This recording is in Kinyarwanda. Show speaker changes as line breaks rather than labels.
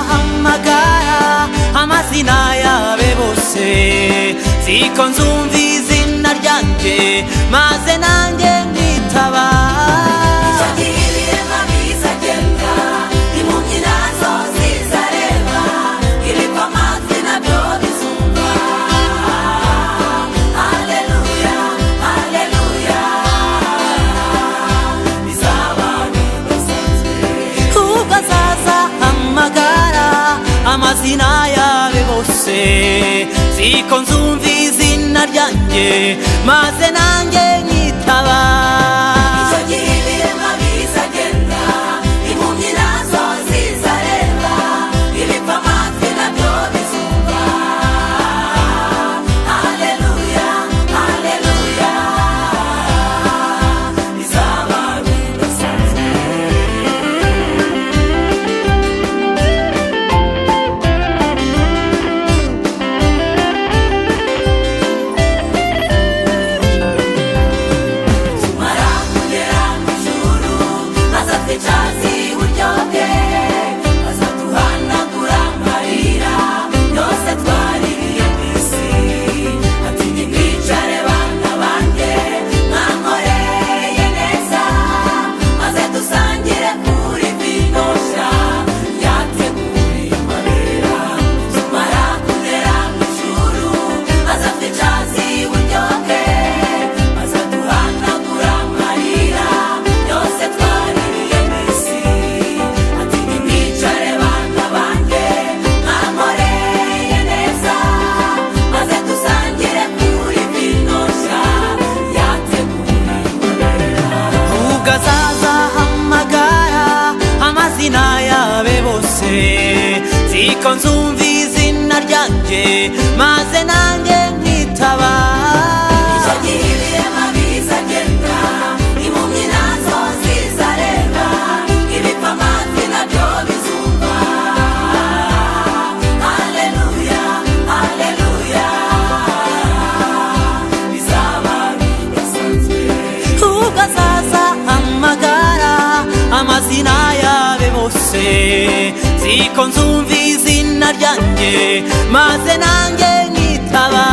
Ugazazahamagara amazina yabe bose, ziko nzumva izina ryanjye maze nanjye nkitaba.
Icyo gihe ibiremwa bizagenda, impumyi nazo zizareba, ibipfa amatwi nabyo bizumva. Haleluya, haleluya, bizaba bidasanzwe.
Ugazazahamagara amazina yabe bose, ziko nzumva izina ryanjye maze nanjye nkitaba.
Icyo gihe ibiremwa bizagenda, impumyi nazo zizareba, ibipfa amatwi nabyo bizumva. Haleluya, haleluya, bizaba bidasanzwe. Tumara kugera mu ijuru, azatwicaza iburyo bwe, azaduhanagura amarira yose twaririye mu isi. Ati nimwicare bana banjye, mwankoreye neza, maze dusangire kuri vino nshya yateguriwe abera. Tumara kugera mu ijuru, azatwicaza iburyo bwe, azaduhanagura amarira yose twaririye mu isi. Ati nimwicare bana banjye, mwankoreye neza, maze dusangire kuri vino nshya yateguriwe abera.
Ugazazahamagara amazina yabe bose, ziko nzumva izina ryanjye maze nanjye nkitaba.
Icyo gihe ibiremwa bizagenda, impumyi nazo zizareba, ibipfa amatwi nabyo bizumva. Haleluya, haleluya, bizaba bidasanzwe.
Ugazazahamagara amazina yabe bose, ziko nzumva izina ryanjye maze nanjye nkitaba.